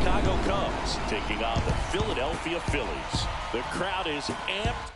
Chicago Cubs taking on the Philadelphia Phillies. The crowd is amped up.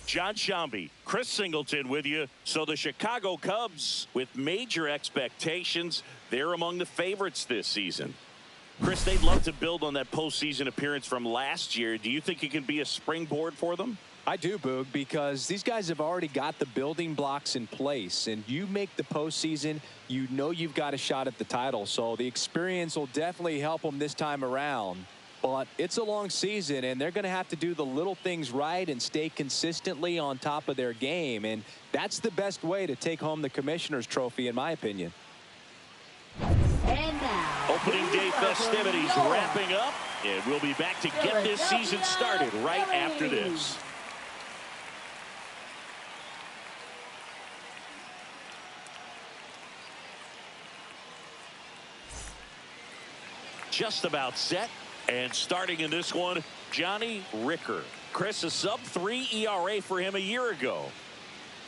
John Shambi, Chris Singleton with you. So the Chicago Cubs, with major expectations, they're among the favorites this season. Chris, they'd love to build on that postseason appearance from last year. Do you think it can be a springboard for them? I do, Boog, because these guys have already got the building blocks in place, and you make the postseason, you know you've got a shot at the title. So the experience will definitely help them this time around. But it's a long season, and they're going to have to do the little things right and stay consistently on top of their game. And that's the best way to take home the Commissioner's Trophy, in my opinion. And now, opening day festivities wrapping up, and we'll be back to get this season started right after this. Just about set. And starting in this one, Johnny Ricker. Chris, a sub-3 ERA for him a year ago.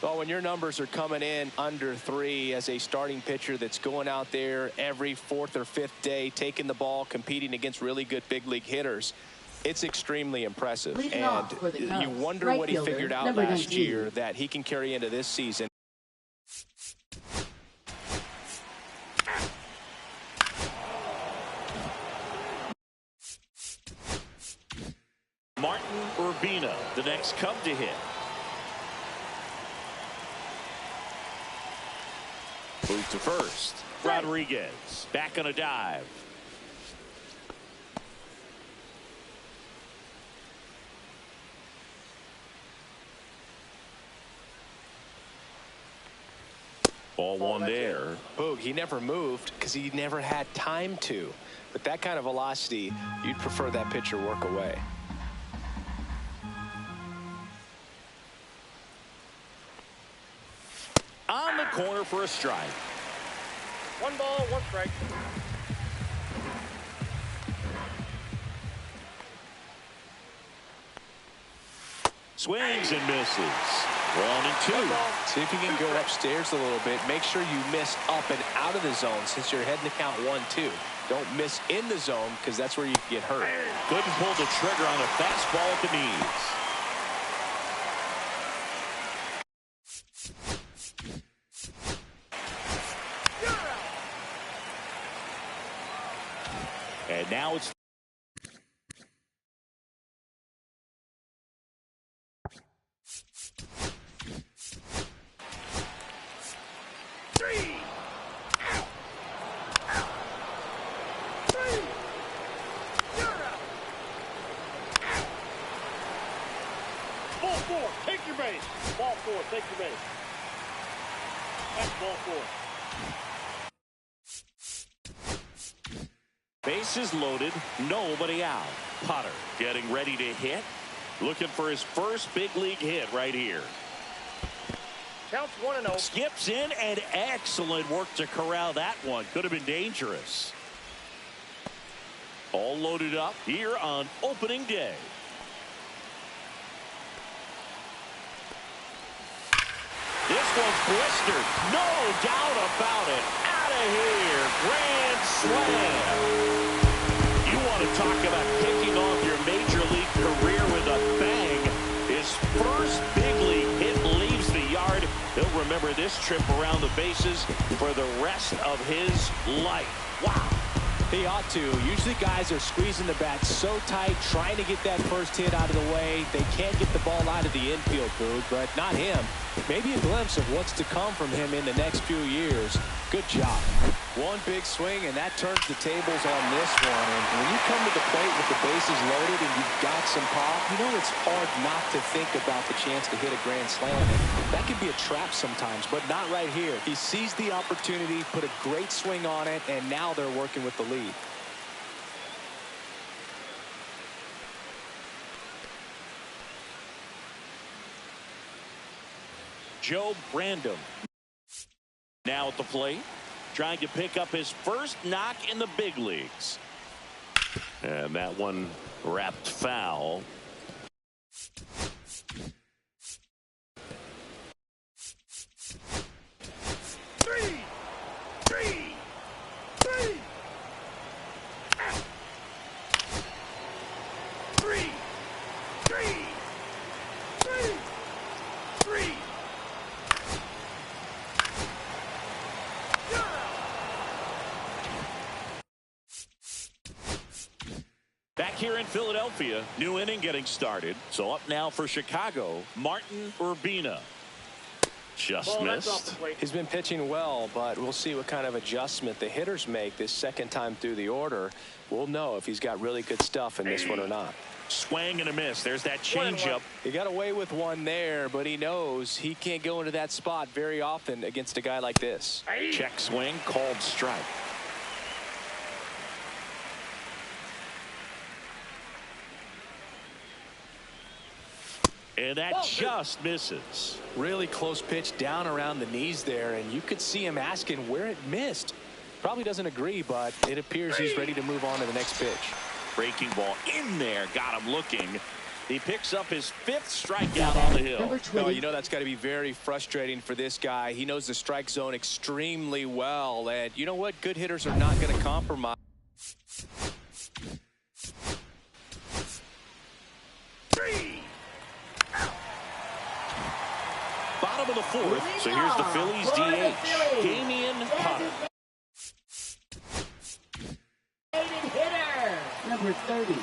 Well, when your numbers are coming in under 3 as a starting pitcher that's going out there every 4th or 5th day, taking the ball, competing against really good big league hitters, it's extremely impressive. And you wonder what he figured out last year that he can carry into this season. Martin Urbina, the next Cub to hit. Move to first. Rodriguez back on a dive. Ball one there. Boog, he never moved because he never had time to. But that kind of velocity, you'd prefer that pitcher work away. On the corner for a strike. 1 ball, 1 strike. Swings and misses. 1 and 2. See if you can go upstairs a little bit. Make sure you miss up and out of the zone since you're heading to count 1-2. Don't miss in the zone because that's where you can get hurt. Couldn't pull the trigger on a fastball at the knees. And now it's Ball 4, take your base. Ball 4, take your base. That's ball 4. bases loaded, nobody out. Potter getting ready to hit. Looking for his first big league hit right here. Counts 1-0. Skips in, and excellent work to corral that one. Could have been dangerous. All loaded up here on opening day. This one's blistered. No doubt about it. Out of here. Grand slam. You want to talk about kicking off your major league career with a bang. His first big league hit leaves the yard. He'll remember this trip around the bases for the rest of his life. Wow. He ought to. Usually guys are squeezing the bat so tight, trying to get that first hit out of the way. They can't get the ball out of the infield, Boog, but not him. Maybe a glimpse of what's to come from him in the next few years. Good job. One big swing, and that turns the tables on this one. And when you come to the plate with the bases loaded and you've got some pop, you know it's hard not to think about the chance to hit a grand slam. And that could be a trap sometimes, but not right here. He seized the opportunity, put a great swing on it, and now they're working with the lead. Joe Brandon Now at the plate, trying to pick up his first knock in the big leagues. And that one wrapped foul. Three. Back here in Philadelphia, new inning getting started. So up now for Chicago, Martin Urbina. Just missed. He's been pitching well, but we'll see what kind of adjustment the hitters make this second time through the order. We'll know if he's got really good stuff in this one or not. Swing and a miss. There's that changeup. He got away with one there, but he knows he can't go into that spot very often against a guy like this. Check swing, called strike. And that just misses. Really close pitch down around the knees there, and you could see him asking where it missed. Probably doesn't agree, but it appears he's ready to move on to the next pitch. Breaking ball in there, got him looking. He picks up his 5th strikeout on the hill. Oh, you know that's got to be very frustrating for this guy. He knows the strike zone extremely well, and you know what? Good hitters are not going to compromise. Bottom of the 4th, so here's the Phillies DH, Damian Potter. Hitter, number 30.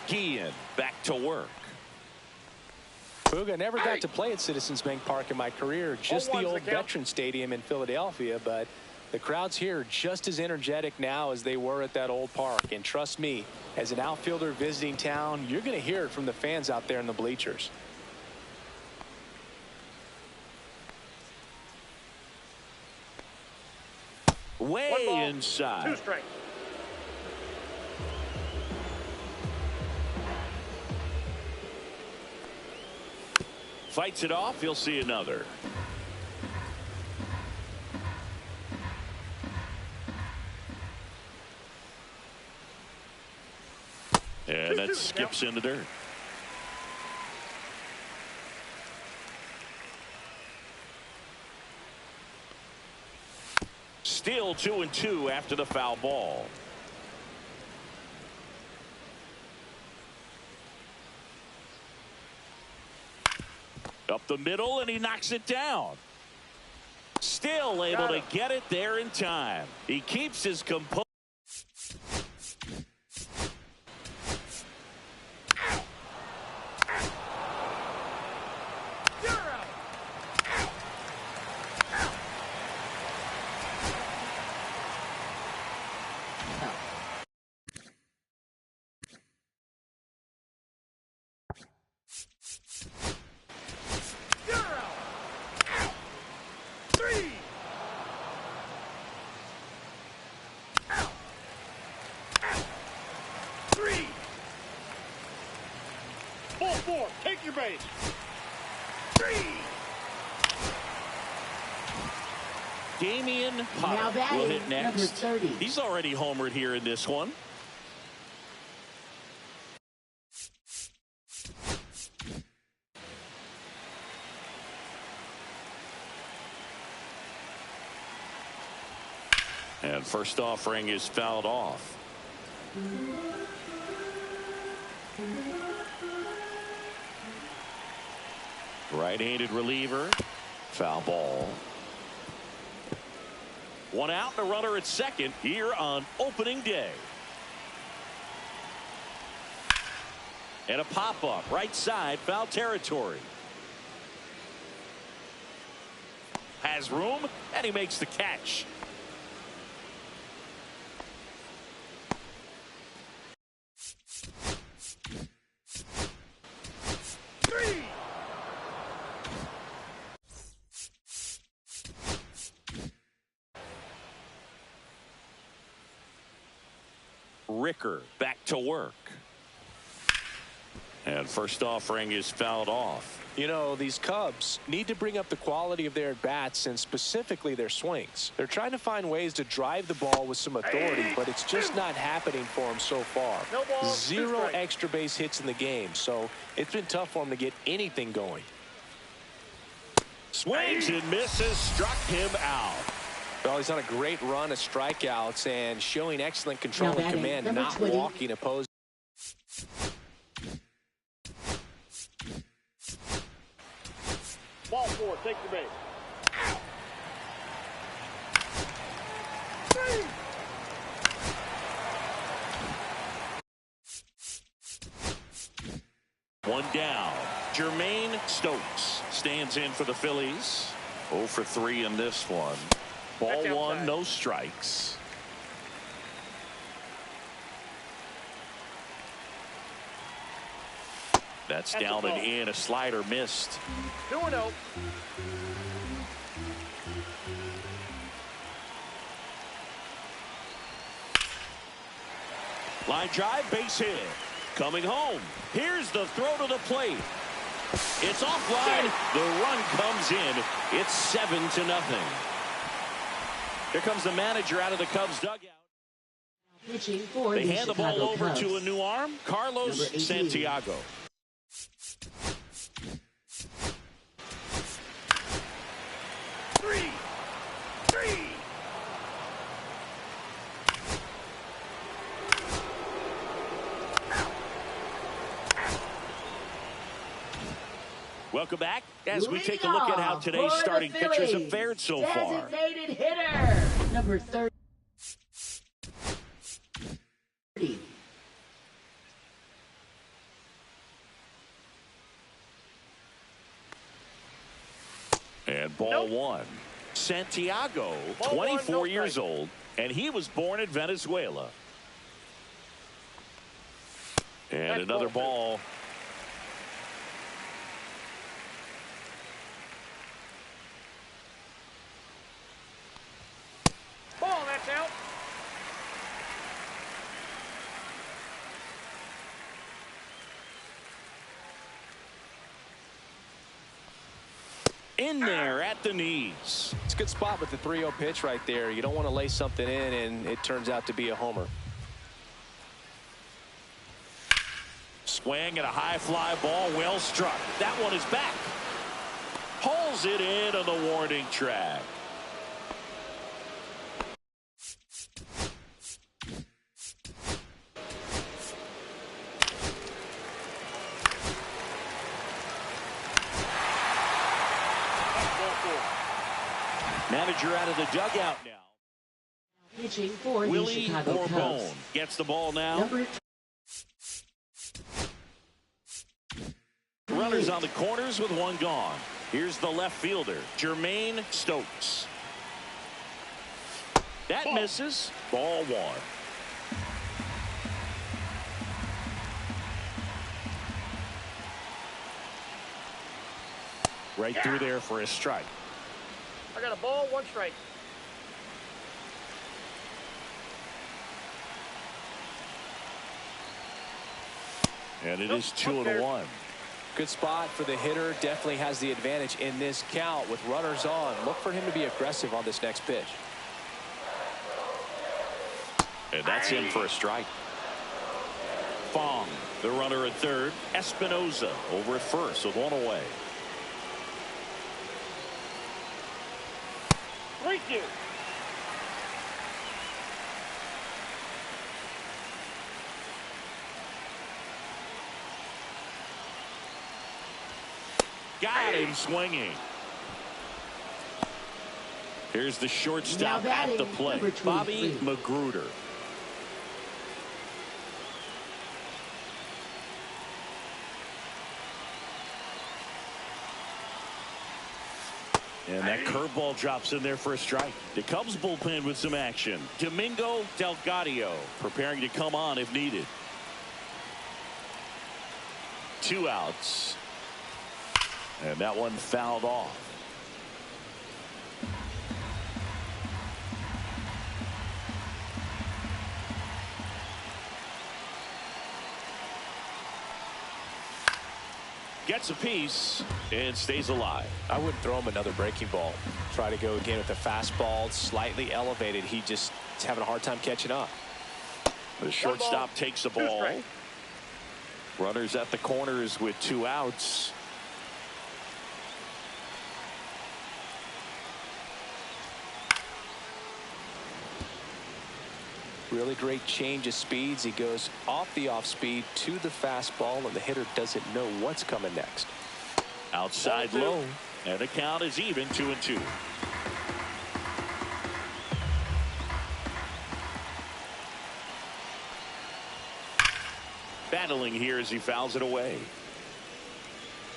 Guillen back to work. Booga, never got to play at Citizens Bank Park in my career, just the old Veteran Stadium in Philadelphia, but the crowds here are just as energetic now as they were at that old park. And trust me, as an outfielder visiting town, you're going to hear it from the fans out there in the bleachers. Way inside. 2 strikes. Fights it off. You'll see another. And that skips into dirt. Still 2-2 after the foul ball. Up the middle, and he knocks it down. Still able to get it there in time. He keeps his composure. Ball 4, take your base. 3. Damian Potter will hit next. Number 30. He's already homered here in this one. And first offering is fouled off. Right-handed reliever. Foul ball. One out and a runner at second here on opening day. And a pop-up right side, foul territory. Has room, and he makes the catch. Ricker back to work. And first offering is fouled off. You know, these Cubs need to bring up the quality of their at-bats and specifically their swings. They're trying to find ways to drive the ball with some authority, but it's just not happening for them so far. No ball, 0 extra base hits in the game, so it's been tough for them to get anything going. Swings and misses, struck him out. Well, he's on a great run of strikeouts and showing excellent control and command, not 20. walking opposed. Ball 4, take your base. One down. Jermaine Stokes stands in for the Phillies. 0 for 3 in this one. Ball That's 1, outside. no strikes. That's That's a down and ball. in. A slider missed. 2-0. Line drive, base hit. Coming home. Here's the throw to the plate. It's offline. The run comes in. It's 7-0. Here comes the manager out of the Cubs dugout. Pitching for They the hand the ball Chicago over Cubs. to a new arm, Carlos Number 18. Santiago. Three. Welcome back as we take a look at how Leadoff today's for the starting pitchers have Phillies. fared so far. Designated hitter, number 30. And ball 1. Santiago, Ball 24 1, no years strike. old, and he was born in Venezuela. And That's another ball ball. Ball, that's out. In there at the knees. It's a good spot with the 3-0 pitch right there. You don't want to lay something in and it turns out to be a homer. Swing and a high fly ball, well struck. That one is back. Pulls it in on the warning track. Ball 4. Manager out of the dugout now. Pitching for the Willie Chicago Bourbon Cubs. gets the ball now. Number Runners on the corners with one gone. Here's the left fielder, Jermaine Stokes. That Ball. misses. Ball 1. Right through there for a strike. I got a ball, 1 strike. And it Nope, is 2 up and there. 1. Good spot for the hitter. Definitely has the advantage in this count with runners on. Look for him to be aggressive on this next pitch. And that's in for a strike. Fong, the runner at third. Espinoza over at first with 1 away. 3-2. Got him swinging. Here's the shortstop Now at the batting, plate, number Bobby 23. Magruder. And that curveball drops in there for a strike. The Cubs bullpen with some action. Domingo Delgado preparing to come on if needed. 2 outs. And that one fouled off. Gets a piece and stays alive. I wouldn't throw him another breaking ball. Try to go again with the fastball, slightly elevated. He just is having a hard time catching up. The shortstop takes the ball. Runners at the corners with 2 outs. Really great change of speeds. He goes off the off speed to the fastball, and the hitter doesn't know what's coming next. Outside low, and the count is even, 2-2. Battling here as he fouls it away.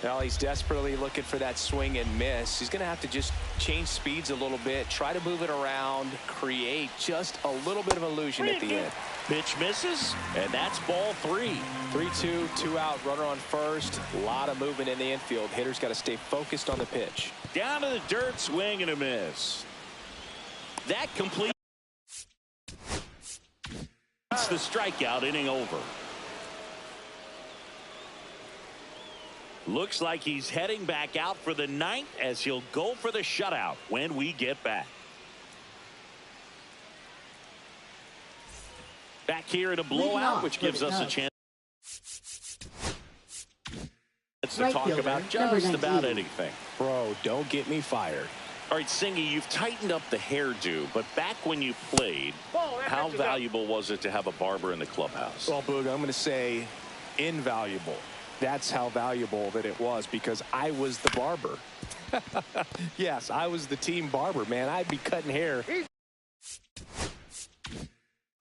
Well, he's desperately looking for that swing and miss. He's going to have to just change speeds a little bit, try to move it around, create just a little bit of illusion at the end. Pitch misses, and that's ball 3. 3-2, 2 out, runner on first. A lot of movement in the infield. Hitter's got to stay focused on the pitch. Down to the dirt, swing and a miss. That completes the strikeout, inning over. Looks like he's heading back out for the 9th as he'll go for the shutout when we get back. Back here in a blowout, which gives us a chance to talk about just about anything. Bro, don't get me fired. All right, Singy, you've tightened up the hairdo, but back when you played, how valuable was it to have a barber in the clubhouse? Well, Boog, I'm going to say invaluable. That's how valuable that it was, because I was the barber. Yes, I was the team barber, man. I'd be cutting hair.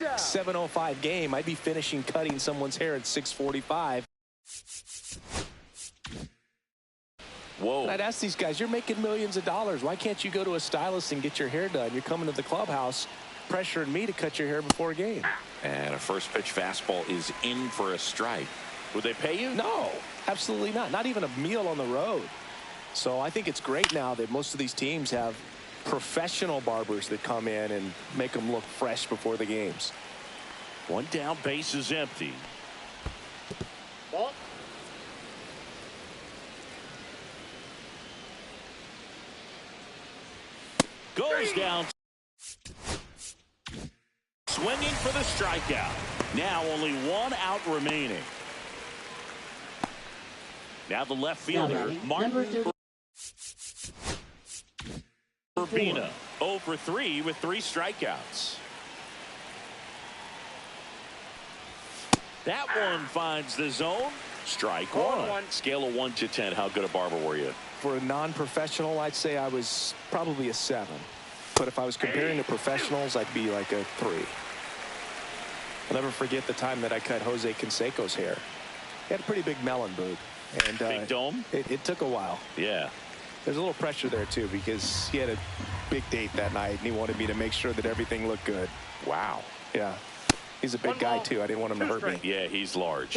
7:05 game. I'd be finishing cutting someone's hair at 6:45. Whoa. I'd ask these guys, you're making millions of dollars. Why can't you go to a stylist and get your hair done? You're coming to the clubhouse pressuring me to cut your hair before a game. And a first pitch fastball is in for a strike. Would they pay you? No, absolutely not. Not even a meal on the road. So I think it's great now that most of these teams have professional barbers that come in and make them look fresh before the games. One down, base is empty. Ball. Goes down. Swinging for the strikeout. Now only 1 out remaining. Now the left fielder, Martin Urbina, 0 for 3 with 3 strikeouts. That one finds the zone. Strike 1. Scale of 1 to 10. How good a barber were you? For a non-professional, I'd say I was probably a 7. But if I was comparing to professionals, I'd be like a 3. I'll never forget the time that I cut Jose Canseco's hair. He had a pretty big melon, Boog. And big dome? It took a while. Yeah. There's a little pressure there, too, because he had a big date that night, and he wanted me to make sure that everything looked good. Wow. Yeah. He's a big guy, too. I didn't want him to hurt me. Yeah, he's large.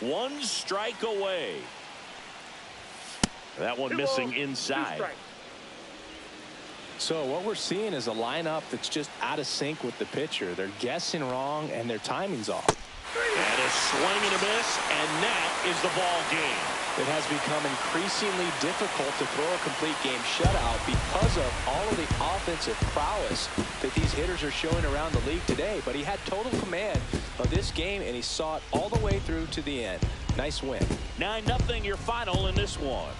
1 strike away. That one missing inside. So what we're seeing is a lineup that's just out of sync with the pitcher. They're guessing wrong, and their timing's off. And a swing and a miss, and that is the ball game. It has become increasingly difficult to throw a complete game shutout because of all of the offensive prowess that these hitters are showing around the league today. But he had total command of this game, and he saw it all the way through to the end. Nice win. 9-0 your final in this one.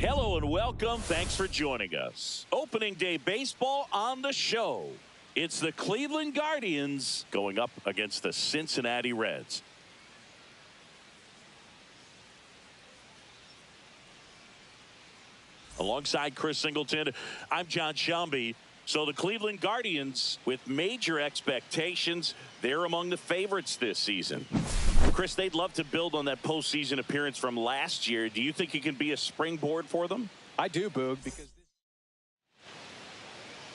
Hello and welcome. Thanks for joining us. Opening day baseball on the show. It's the Cleveland Guardians going up against the Cincinnati Reds. Alongside Chris Singleton, I'm John Shelby. So the Cleveland Guardians, with major expectations, they're among the favorites this season. Chris, they'd love to build on that postseason appearance from last year. Do you think it can be a springboard for them? I do, Boog, because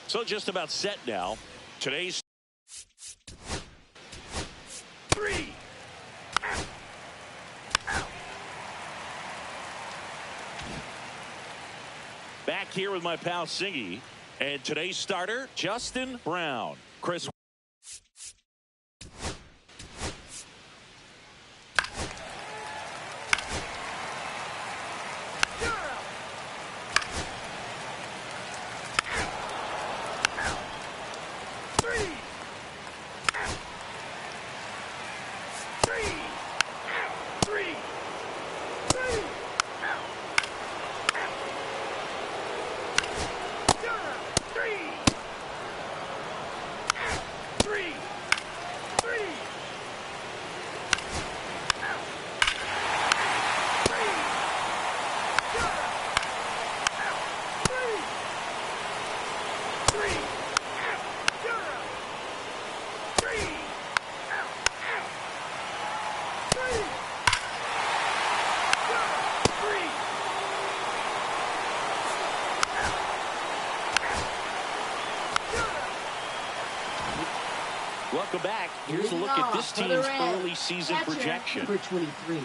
so just about set now. Today's three. Back here with my pal Singy, and today's starter, Justin Brown. Chris. Welcome back. Here's a look at this team's early season projection. Number 23.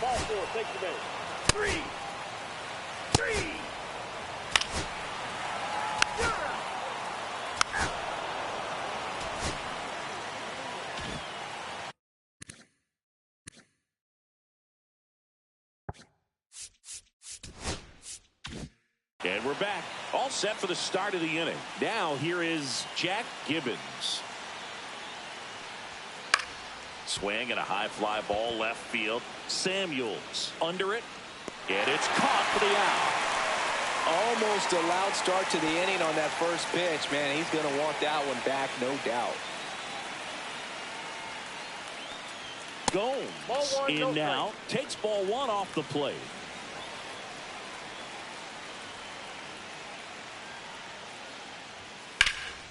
Ball four, take your base. 3. And we're back. All set for the start of the inning. Now here is Jack Gibbons. Swing and a high fly ball left field. Samuels under it. And it's caught for the out. Almost a loud start to the inning on that first pitch. Man, he's going to want that one back, no doubt. Gomes Ball one, in no now. Takes ball one off the plate.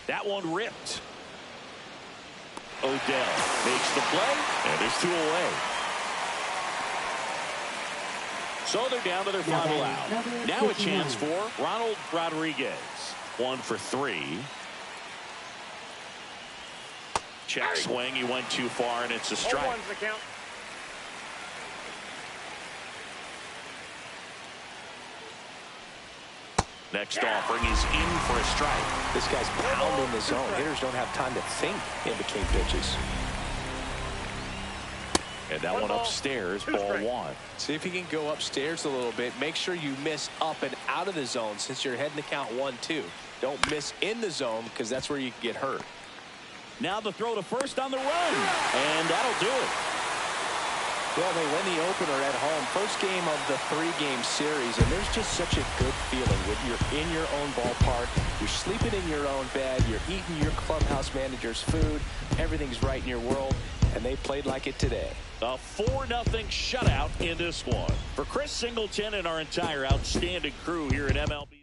That one ripped. Odell makes the play, and there's 2 away. So they're down to their final out. Now a chance for Ronald Rodriguez. 1 for 3. Check swing. He went too far, and it's a strike. 0-1's the count. Next offering is in for a strike. This guy's pounding the zone. Hitters don't have time to think in between pitches. And that one upstairs, ball 1. See if you can go upstairs a little bit. Make sure you miss up and out of the zone since you're heading to count 1-2. Don't miss in the zone because that's where you can get hurt. Now the throw to first on the run. And that'll do it. Well, they win the opener at home. First game of the 3-game series, and there's just such a good feeling when you're in your own ballpark. You're sleeping in your own bed. You're eating your clubhouse manager's food. Everything's right in your world, and they played like it today. A 4-0 shutout in this one. For Chris Singleton and our entire outstanding crew here at MLB.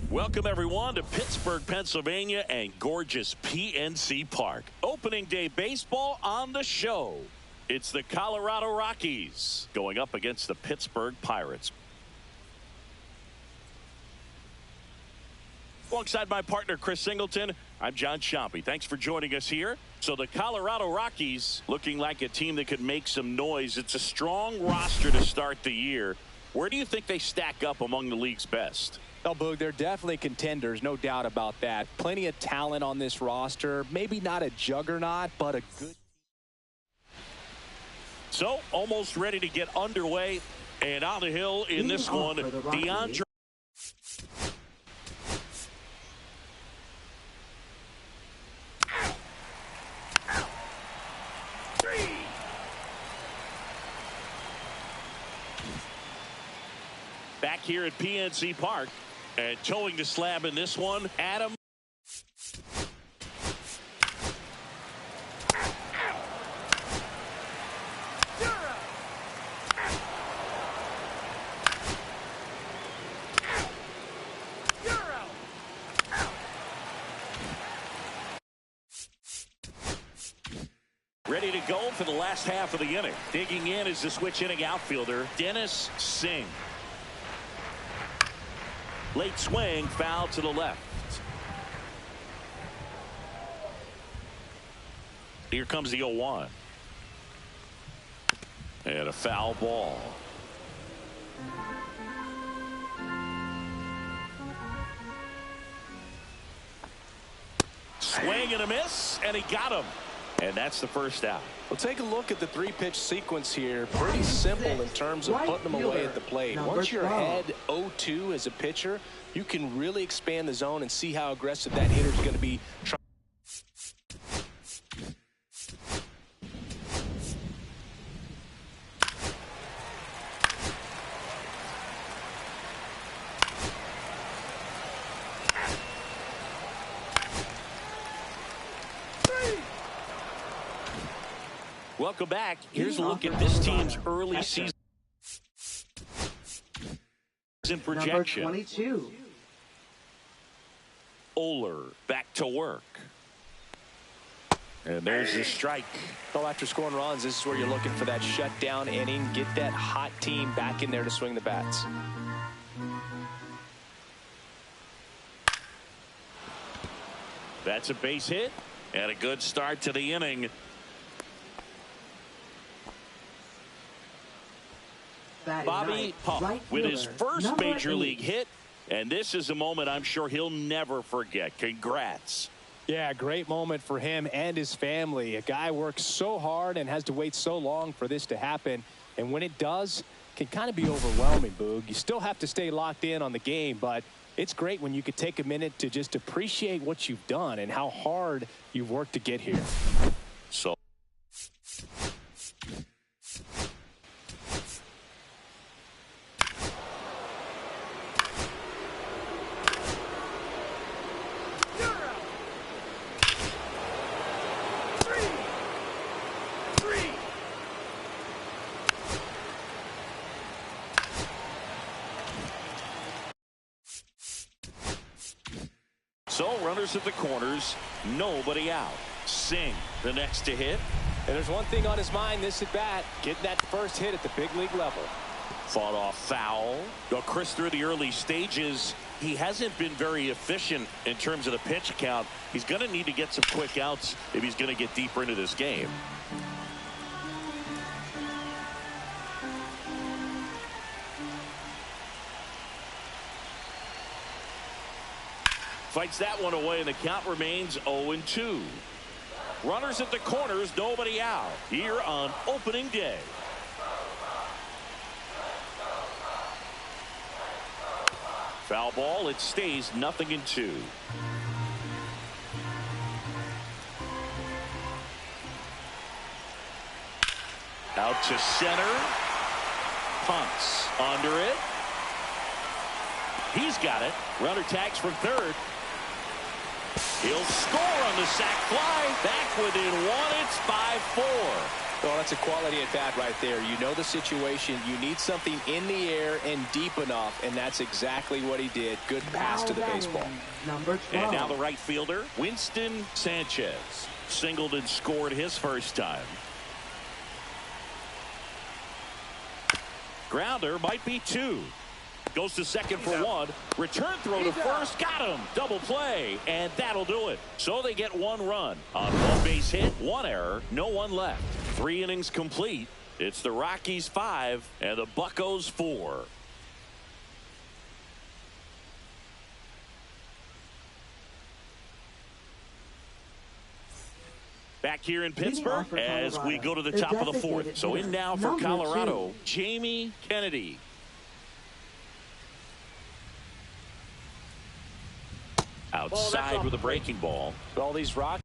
Welcome, everyone, to Pittsburgh, Pennsylvania and gorgeous PNC Park. Opening day baseball on the show. It's the Colorado Rockies going up against the Pittsburgh Pirates. Alongside my partner, Chris Singleton, I'm John Chompy. Thanks for joining us here. So the Colorado Rockies looking like a team that could make some noise. It's a strong roster to start the year. Where do you think they stack up among the league's best? Oh, Boog, they're definitely contenders, no doubt about that. Plenty of talent on this roster. Maybe not a juggernaut, but a good. So, almost ready to get underway. And on the hill in this one, DeAndre. Back here at PNC Park. And towing the slab in this one, Adam. Ready to go for the last half of the inning. Digging in is the switch inning outfielder, Dennis Singh. Late swing, foul to the left. Here comes the 0-1. And a foul ball. Swing and a miss, and he got him. And that's the first out. Well, take a look at the three-pitch sequence here. Pretty simple in terms of putting them away at the plate. Once you're ahead 0-2 as a pitcher, you can really expand the zone and see how aggressive that hitter is going to be. Welcome back. Here's a look at this team's early season projection. Number 22. Oler back to work. And there's the strike. Well, after scoring runs, this is where you're looking for that shutdown inning. Get that hot team back in there to swing the bats. That's a base hit and a good start to the inning. Bobby Puff with his first major league hit, and this is a moment I'm sure he'll never forget. Congrats. Yeah, great moment for him and his family. A guy works so hard and has to wait so long for this to happen, and when it does, it can kind of be overwhelming, Boog. You still have to stay locked in on the game, but it's great when you could take a minute to just appreciate what you've done and how hard you've worked to get here. So So runners at the corners, nobody out. Singh the next to hit. And there's one thing on his mind this at bat, getting that first hit at the big league level. Fought off foul. Though Chris, through the early stages, he hasn't been very efficient in terms of the pitch count. He's going to need to get some quick outs if he's going to get deeper into this game. Fights that one away, and the count remains 0-2. Runners at the corners, nobody out here on opening day. Foul ball. It stays 0-2. Out to center. Punts under it. He's got it. Runner tags from third. He'll score on the sac fly. Back within one. It's 5-4. Well, that's a quality at bat right there. You know the situation. You need something in the air and deep enough, and that's exactly what he did. Good pass to the baseball. Number 12. And now the right fielder, Winston Sanchez. Singled and scored his first time. Grounder might be two. Goes to second for one. Return throw to first. Got him. Double play. And that'll do it. So they get one run on one base hit, one error, no one left. 3 innings complete. It's the Rockies 5 and the Buccos 4. Back here in Pittsburgh as we go to the top of the fourth. So in now for Colorado, Jamie Kennedy. Outside with a breaking ball. All these Rockies.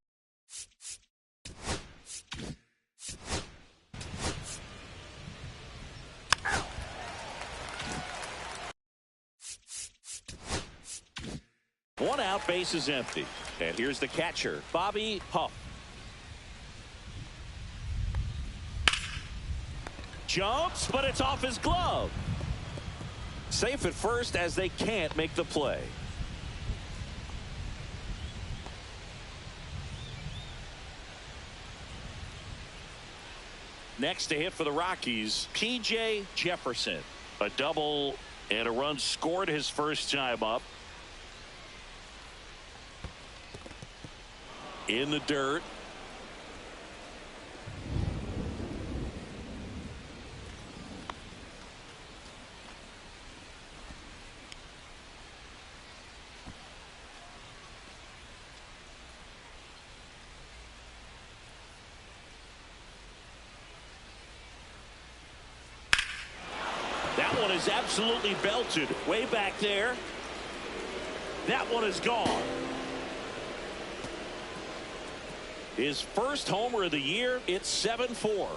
One out, base is empty. And here's the catcher, Bobby Huff. Jumps, but it's off his glove. Safe at first as they can't make the play. Next to hit for the Rockies, P.J. Jefferson. A double and a run scored his first time up. In the dirt. That one is absolutely belted way back there. That one is gone. His first homer of the year. It's 7-4.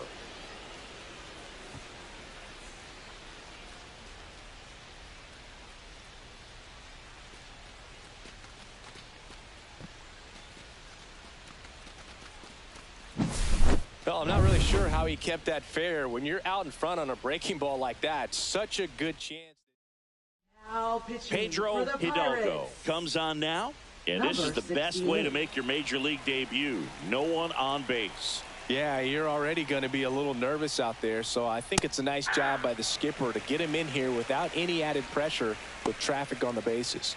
Well, I'm not really sure how he kept that fair. When you're out in front on a breaking ball like that, such a good chance. Now pitching Pedro for the Hidalgo Pirates. comes on now. And this is Number the best 68. way to make your major league debut. No one on base. Yeah, you're already going to be a little nervous out there, so I think it's a nice job by the skipper to get him in here without any added pressure with traffic on the bases.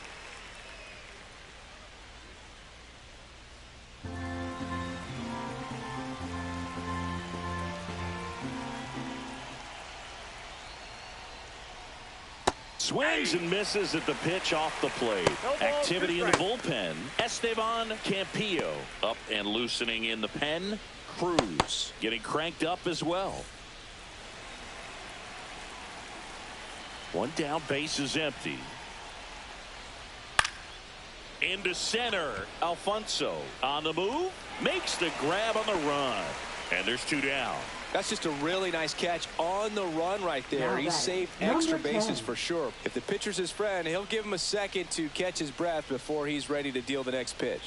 Swings and misses at the pitch off the plate. Activity in the bullpen. Esteban Campillo up and loosening in the pen. Cruz getting cranked up as well. One down, base is empty. Into center. Alfonso on the move. Makes the grab on the run. And there's 2 down. That's just a really nice catch on the run right there. Now He batting, saved number extra 10. bases for sure. If the pitcher's his friend, he'll give him a second to catch his breath before he's ready to deal the next pitch.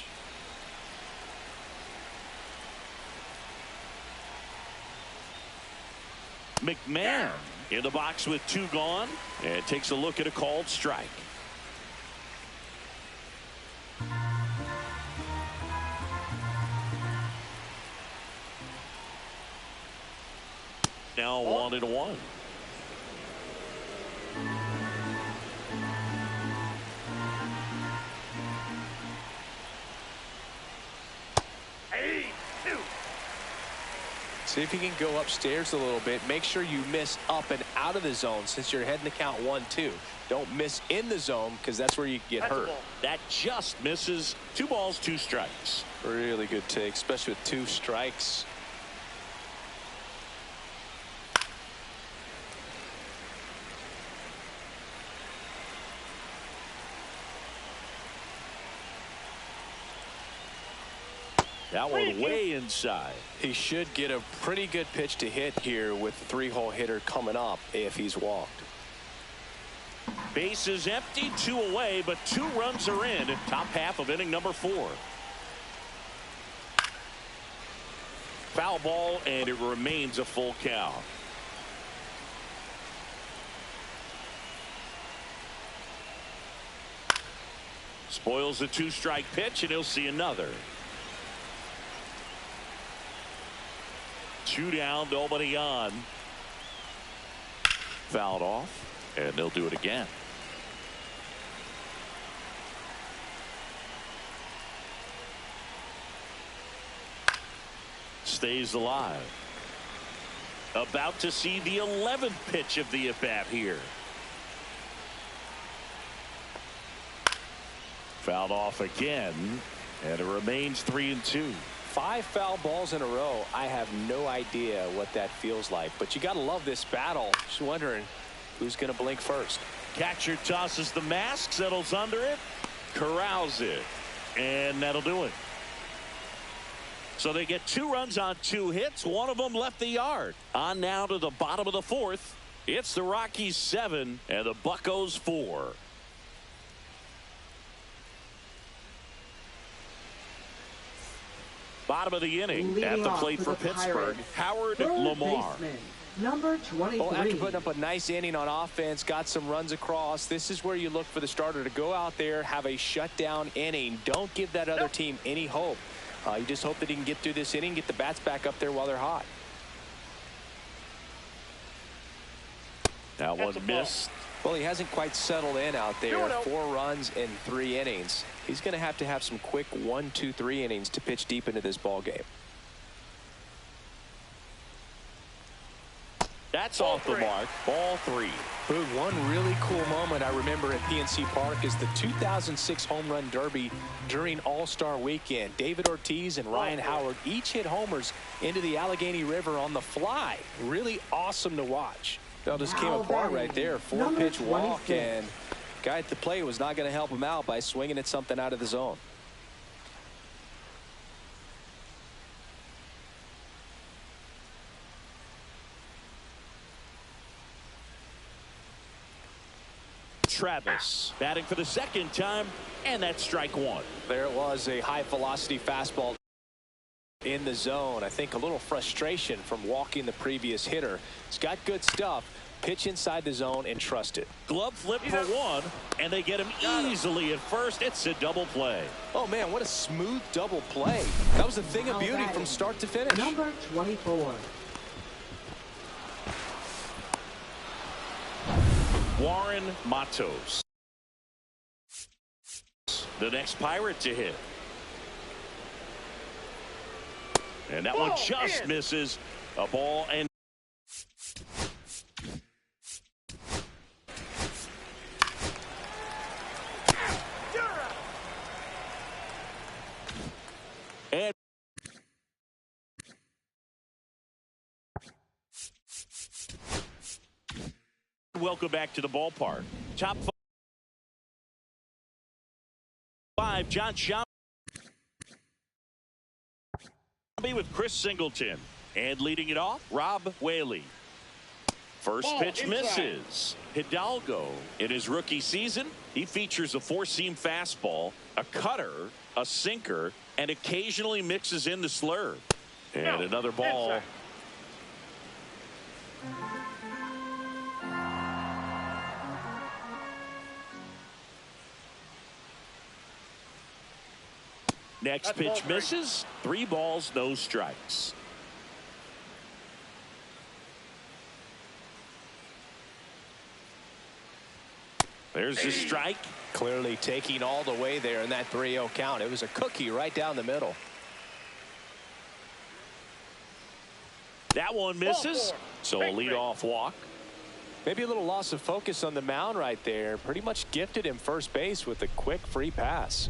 McMahon in the box with 2 gone and takes a look at a called strike. counted 1. See if you can go upstairs a little bit. Make sure you miss up and out of the zone since you're heading to count 1-2. Don't miss in the zone because that's where you get hurt. That just misses. 2 balls, 2 strikes. Really good take, especially with 2 strikes. That one way inside. He should get a pretty good pitch to hit here with the 3-hole hitter coming up if he's walked. Base is empty, 2 away, but 2 runs are in. Top half of inning number 4. Foul ball, and it remains a full count. Spoils a 2-strike pitch, and he'll see another. 2 down, nobody on. Fouled off, and they'll do it again. Stays alive. About to see the 11th pitch of the at-bat here. Fouled off again, and it remains 3-2. 5 foul balls in a row. I have no idea what that feels like, but you got to love this battle. Just wondering who's going to blink first. Catcher tosses the mask, settles under it, corrals it, and that'll do it. So they get 2 runs on 2 hits. One of them left the yard. On now to the bottom of the 4th. It's the Rockies 7 and the Buccos 4. Bottom of the inning. Leading At the off plate for the Pittsburgh, Pirates, Howard third Lamar. baseman, number 23. Well, after putting up a nice inning on offense, got some runs across, this is where you look for the starter to go out there, have a shutdown inning. Don't give that other team any hope. You just hope that he can get through this inning, get the bats back up there while they're hot. That one missed. Well, he hasn't quite settled in out there. 4 runs in 3 innings. He's going to have some quick 1, 2, 3 innings to pitch deep into this ball game. That's off the mark. Ball 3. But one really cool moment I remember at PNC Park is the 2006 Home Run Derby during All-Star Weekend. David Ortiz and Ryan Howard each hit homers into the Allegheny River on the fly. Really awesome to watch. That just came apart right there. 4-pitch walk, and guy at the plate was not going to help him out by swinging at something out of the zone. Travis batting for the 2nd time, and that's strike 1. There it was, a high velocity fastball in the zone. I think a little frustration from walking the previous hitter. It's got good stuff. Pitch inside the zone and trust it. Glove flip for 1, and they get him easily at first. It's a double play. Oh man, what a smooth double play. That was a thing of beauty from start to finish. Number 24. Warren Matos, the next Pirate to hit. And that one just misses. A ball and welcome back to the ballpark. Top 5, John Shelby with Chris Singleton. And leading it off, Rob Whaley. First pitch misses. Hidalgo, in his rookie season, he features a 4-seam fastball, a cutter, a sinker, and occasionally mixes in the slurve. And another ball. Next pitch misses. 3 balls, no strikes. There's the strike. Clearly taking all the way there in that 3-0 count. It was a cookie right down the middle. That one misses. So a leadoff walk. Maybe a little loss of focus on the mound right there. Pretty much gifted him first base with a quick free pass.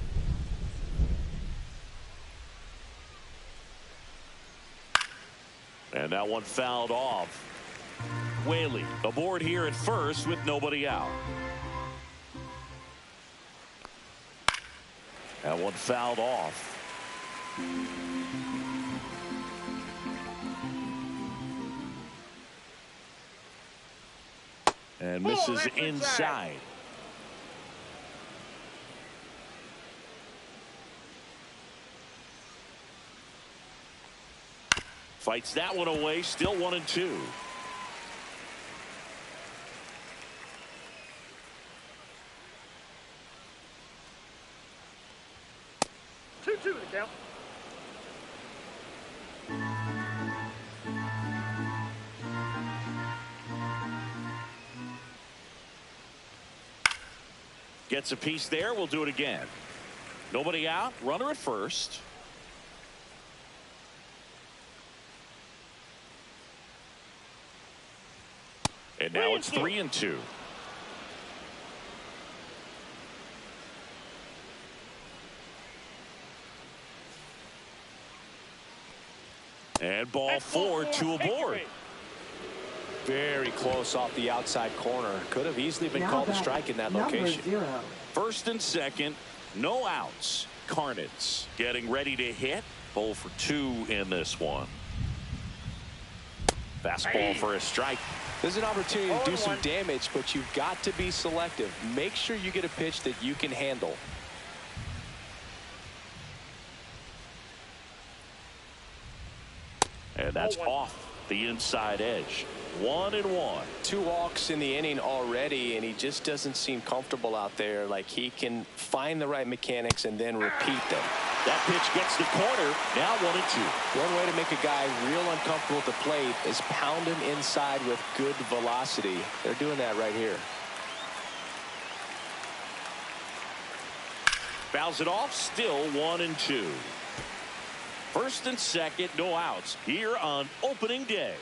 And that one fouled off. Whaley aboard here at first with nobody out. That one fouled off. And misses inside. Fights that one away. Still 1-2. Two to count. Gets a piece there. We'll do it again. Nobody out. Runner at first. And now it's 3-2. And ball 4, 2 aboard. Very close off the outside corner. Could have easily been called a strike in that location. 0. First and second, no outs. Carnitz getting ready to hit. 0 for 2 in this one. Fastball for a strike. There's an opportunity to do some damage, but you've got to be selective. Make sure you get a pitch that you can handle. And that's off the inside edge. 1-1. 2 walks in the inning already, and he just doesn't seem comfortable out there. Like he can find the right mechanics and then repeat them. That pitch gets the corner. Now 1-2. One way to make a guy real uncomfortable at the plate is pound him inside with good velocity. They're doing that right here. Fouls it off. Still 1-2. First and second, no outs here on opening day.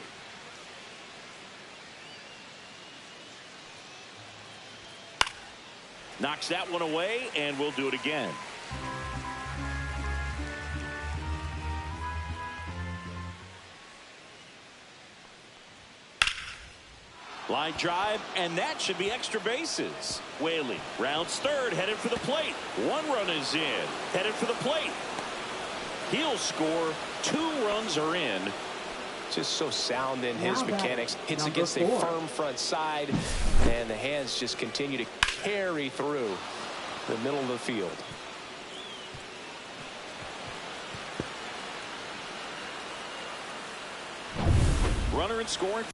Knocks that one away, and we'll do it again. Line drive, and that should be extra bases. Whaley rounds third, headed for the plate. 1 run is in, headed for the plate. He'll score. 2 runs are in. Just so sound in his mechanics. Hits against a firm front side, and the hands just continue to carry through the middle of the field. Runner and scoring.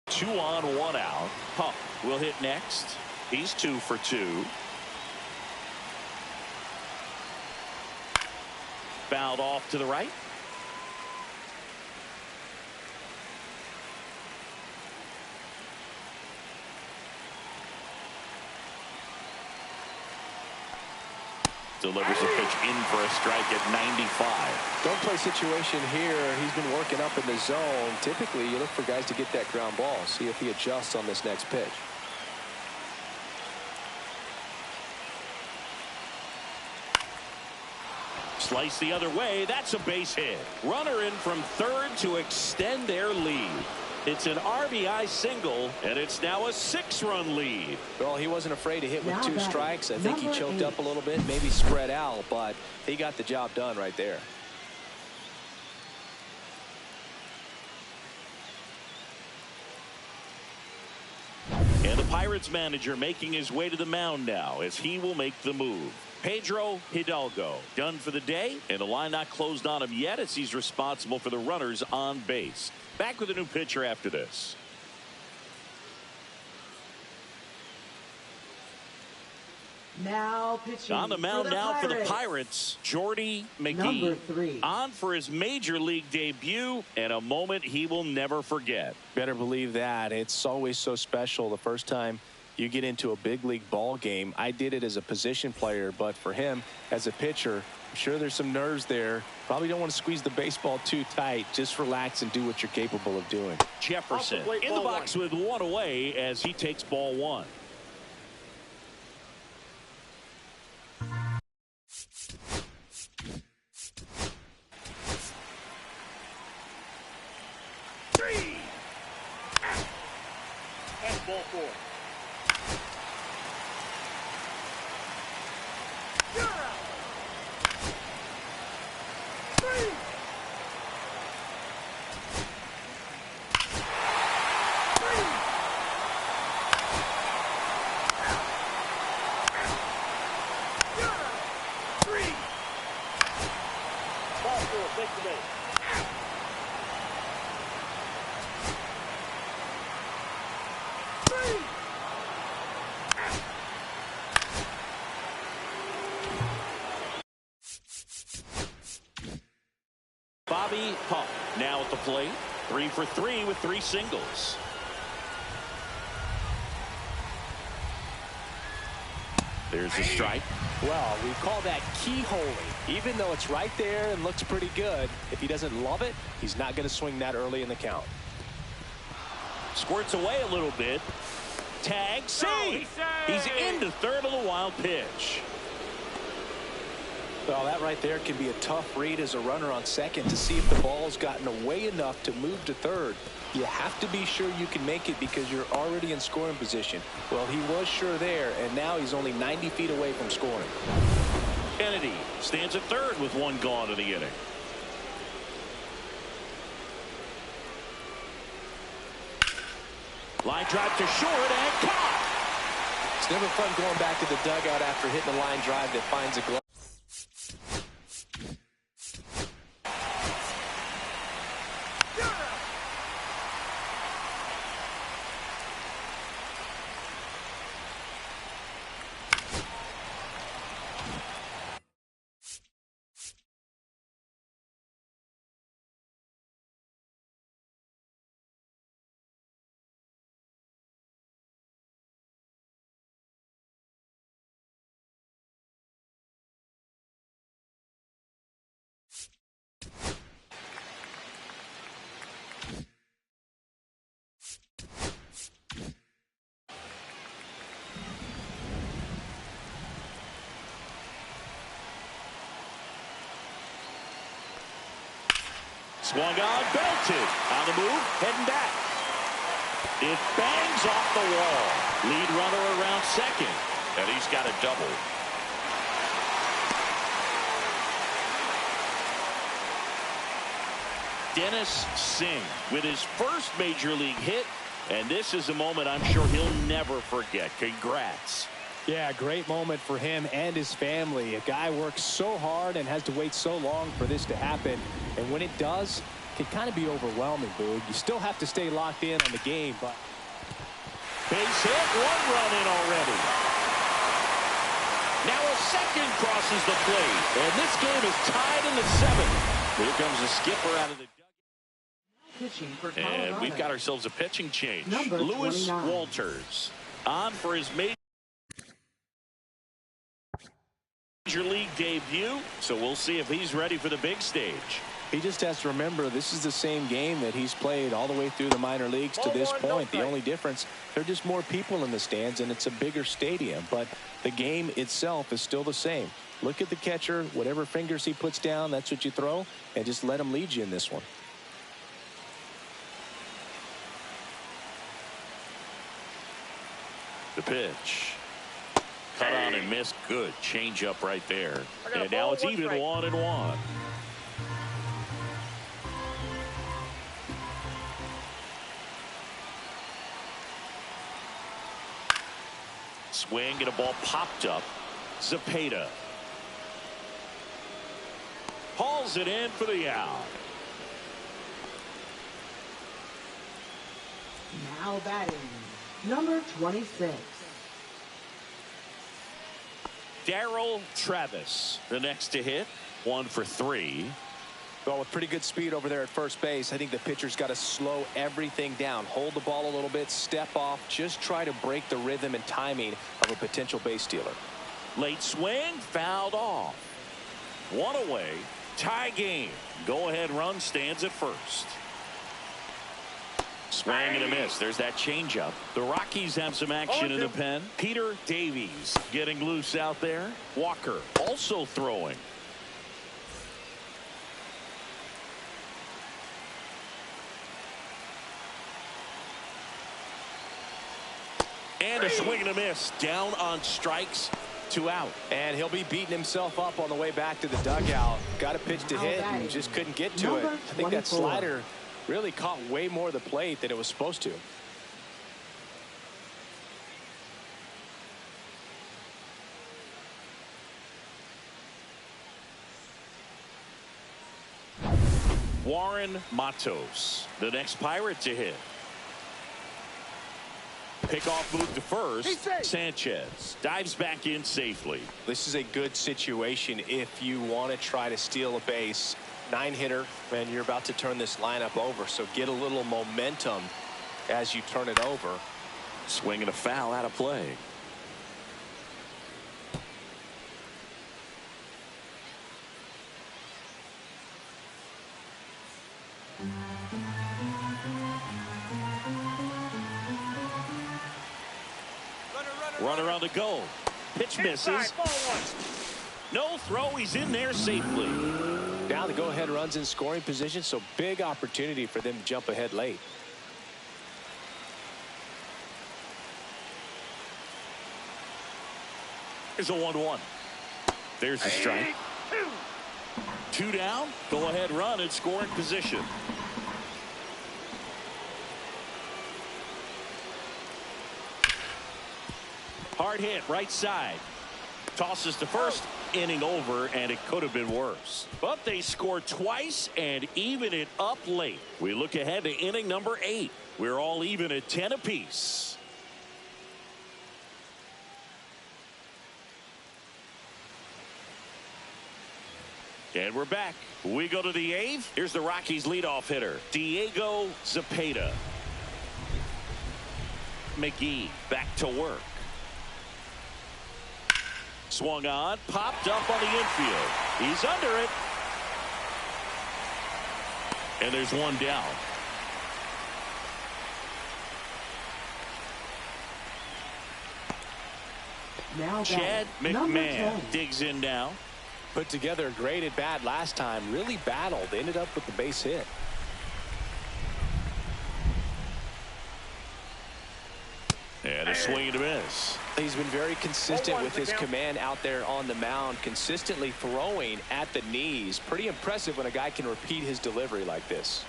Two on, 1 out. Pup will hit next. He's 2 for 2. Fouled off to the right. Delivers a pitch in for a strike at 95. Don't play situation here. He's been working up in the zone. Typically, you look for guys to get that ground ball. See if he adjusts on this next pitch. Slice the other way. That's a base hit. Runner in from third to extend their lead. It's an RBI single, and it's now a 6-run lead. Well, he wasn't afraid to hit with 2 strikes. I think he choked up a little bit, maybe spread out, but he got the job done right there. And the Pirates manager making his way to the mound now as he will make the move. Pedro Hidalgo done for the day, and the line not closed on him yet as he's responsible for the runners on base. Back with a new pitcher after this. Now pitching On the mound now for the Pirates. Pirates, Jordy Number McGee. 3. On for his major league debut and a moment he will never forget. Better believe that. It's always so special the first time you get into a big league ball game. I did it as a position player, but for him as a pitcher, I'm sure there's some nerves there. Probably don't want to squeeze the baseball too tight. Just relax and do what you're capable of doing. Jefferson in the box with one away as he takes ball 1. That's ball 4. You're out. 3. Ball 4, take the base. Bobby Puck now at the plate. 3 for 3 with 3 singles. There's a strike. Well, we call that keyholing. Even though it's right there and looks pretty good, if he doesn't love it, he's not going to swing that early in the count. Squirts away a little bit. Tag, see. He's into third on the wild pitch. Well, that right there can be a tough read as a runner on second to see if the ball's gotten away enough to move to third. You have to be sure you can make it because you're already in scoring position. Well, he was sure there, and now he's only 90 feet away from scoring. Kennedy stands at third with 1 gone in the inning. Line drive to short and caught. It's never fun going back to the dugout after hitting a line drive that finds a glove. Swung on, belted. On the move, heading back. It bangs off the wall. Lead runner around second. And he's got a double. Dennis Singh with his first major league hit. And this is a moment I'm sure he'll never forget. Congrats. Yeah, great moment for him and his family. A guy works so hard and has to wait so long for this to happen. And when it does, it can kind of be overwhelming, Boog. You still have to stay locked in on the game, but... Base hit, 1 run in already. Now a second crosses the plate. And this game is tied in the 7th. Here comes the skipper out of the... Pitching for And Colorado. we've got ourselves a pitching change. Number Lewis 29. Walters on for his major league debut. So we'll see if he's ready for the big stage. he just has to remember this is the same game that he's played all the way through the minor leagues to this point. The only difference, there are just more people in the stands and it's a bigger stadium, but the game itself is still the same. Look at the catcher, whatever fingers he puts down, that's what you throw, and just let him lead you in this one. The pitch. Cut on and missed. Good change up right there. And now it's even 1-1. Swing and a ball popped up. Zepeda hauls it in for the out. Now batting, number 26. Darryl Travis, the next to hit. 1 for 3. Well, with pretty good speed over there at first base, I think the pitcher's got to slow everything down. Hold the ball a little bit, step off, just try to break the rhythm and timing of a potential base stealer. Late swing, fouled off. 1 away, tie game. Go-ahead run stands at first. Swing and a miss. There's that changeup. The Rockies have some action in the pen. Peter Davies getting loose out there. Walker also throwing. And a swing and a miss. Down on strikes, 2 out. And he'll be beating himself up on the way back to the dugout. Got a pitch to hit and just couldn't get to it. I think that slider really caught way more of the plate than it was supposed to. Warren Matos, the next Pirate to hit. Pickoff move to first. Sanchez dives back in safely. This is a good situation if you want to try to steal a base. 9-hitter, and you're about to turn this lineup over, so get a little momentum as you turn it over. Swing and a foul out of play. Runner on the go. Pitch misses. No throw. He's in there safely. Now the go-ahead runs in scoring position, so big opportunity for them to jump ahead late. Here's a 1-1. There's the strike. 2 down. Go-ahead run in scoring position. Hard hit right side. Tosses to first. Inning over, and it could have been worse. But they scored twice and even it up late. We look ahead to inning number 8. We're all even at 10 apiece. And we're back. We go to the 8th. Here's the Rockies leadoff hitter, Diego Zepeda. McGee back to work. Swung on, popped up on the infield. He's under it. And there's 1 down. Now Chad McMahon digs in now. Put together a great at bat last time. Really battled. Ended up with the base hit. And a swing and a miss. He's been very consistent with his command out there on the mound, consistently throwing at the knees. Pretty impressive when a guy can repeat his delivery like this.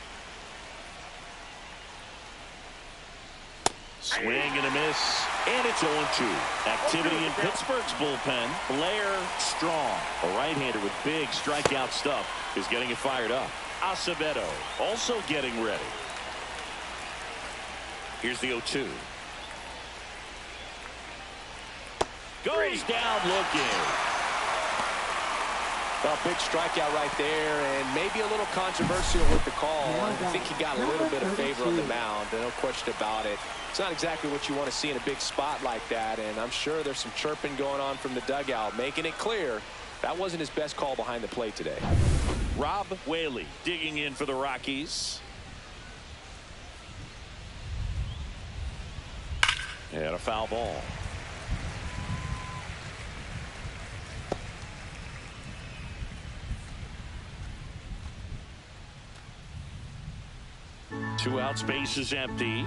Swing and a miss. And it's 0-2. Activity in Pittsburgh's bullpen. Blair Strong, a right-hander with big strikeout stuff, is getting it fired up. Acevedo also getting ready. Here's the 0-2. Goes down looking. A big strikeout right there, and maybe a little controversial with the call. I think he got a little bit of favor on the mound. No question about it. It's not exactly what you want to see in a big spot like that, and I'm sure there's some chirping going on from the dugout, making it clear that wasn't his best call behind the plate today. Rob Whaley digging in for the Rockies. And a foul ball. Two out, space is empty.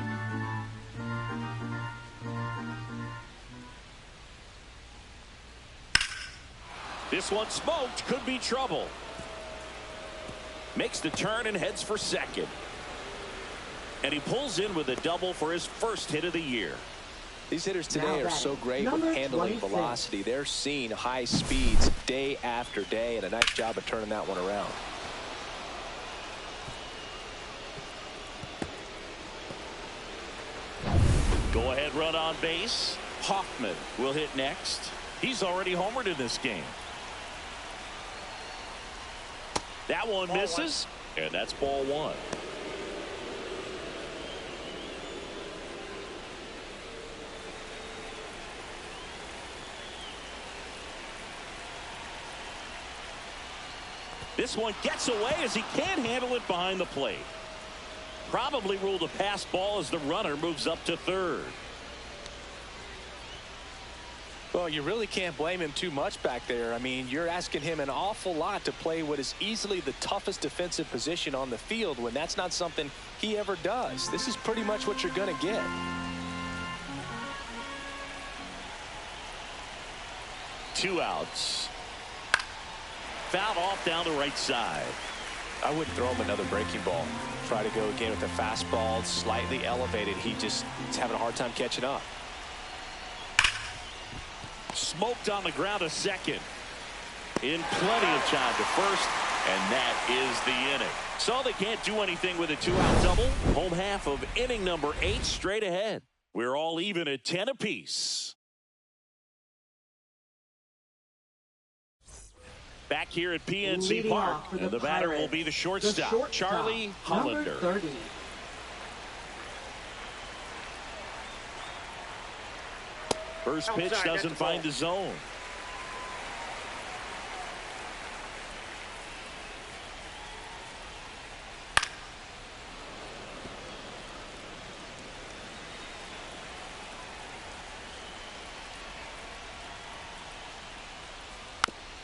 This one smoked, could be trouble. Makes the turn and heads for second. And he pulls in with a double for his first hit of the year. These hitters today are so great with handling velocity. They're seeing high speeds day after day, and a nice job of turning that one around. Go ahead run on base. Hoffman will hit next. He's already homered in this game. That one misses, and that's ball one. This one gets away as he can't handle it behind the plate. Probably ruled a pass ball as the runner moves up to third. Well, you really can't blame him too much back there. I mean, you're asking him an awful lot to play what is easily the toughest defensive position on the field when that's not something he ever does. This is pretty much what you're going to get. Two outs. Fouled off down the right side. I wouldn't throw him another breaking ball. Try to go again with a fastball slightly elevated. He's having a hard time catching up. Smoked on the ground to second. In plenty of time to first, and that is the inning. So they can't do anything with a two-out double. Home half of inning number 8 straight ahead. We're all even at 10 apiece. Back here at PNC Park, and the batter will be the shortstop, Charlie Hollander. Number 30. First pitch doesn't find the zone.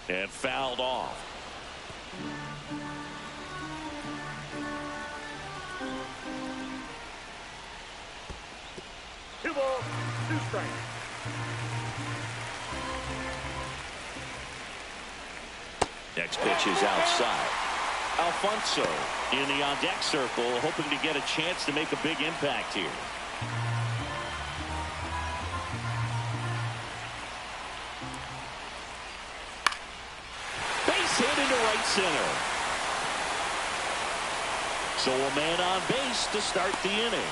And fouled off. Two balls, two strikes. Next pitch is outside. Alfonso in the on-deck circle, hoping to get a chance to make a big impact here. Base hit into right center. So a man on base to start the inning.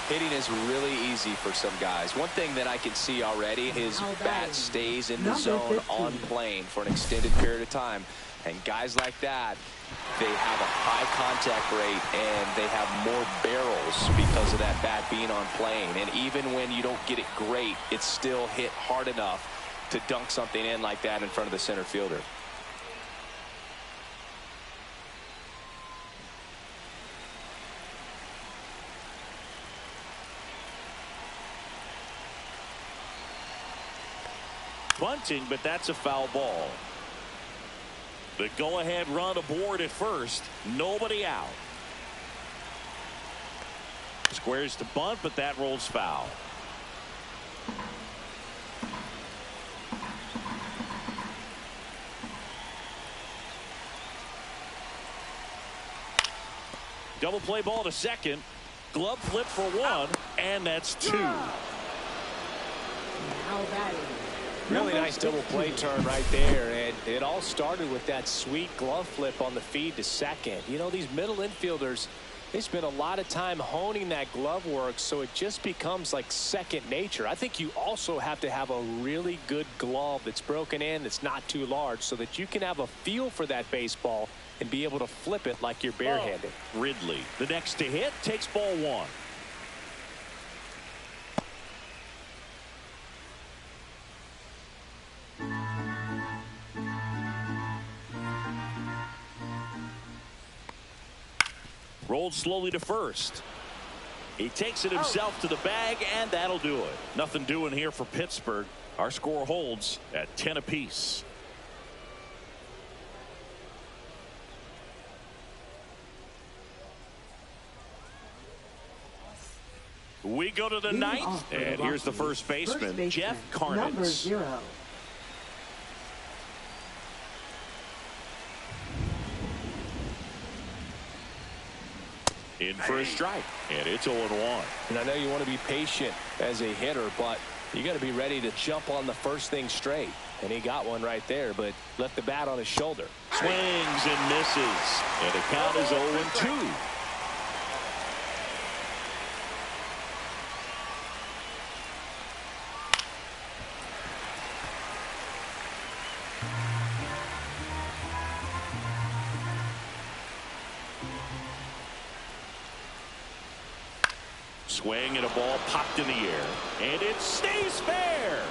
Hitting is really easy for some guys. One thing that I can see already, his bat stays in the zone on plane for an extended period of time. And guys like that, they have a high contact rate and they have more barrels because of that bat being on plane. And even when you don't get it great, it's still hit hard enough to dunk something in like that in front of the center fielder. Bunting, but that's a foul ball. The go-ahead run aboard at first. Nobody out. Squares to bunt, but that rolls foul. Double play ball to second. Glove flip for one, and that's two. Now batting. Really nice double play turn right there, and it all started with that sweet glove flip on the feed to second. You know, these middle infielders, they spend a lot of time honing that glove work, so it just becomes like second nature. I think you also have to have a really good glove that's broken in, that's not too large, so that you can have a feel for that baseball and be able to flip it like you're barehanded. Ridley, the next to hit, takes ball one. Rolled slowly to first. He takes it himself to the bag, and that'll do it. Nothing doing here for Pittsburgh. Our score holds at 10 apiece. We go to the ninth, and here's the first baseman, Jeff Carnitz. Number 0. In for a strike, and it's 0-1. And I know you want to be patient as a hitter, but you got to be ready to jump on the first thing straight. And he got one right there, but left the bat on his shoulder. Swings and misses, and the count is 0-2. Swing and a ball popped in the air. And it stays fair.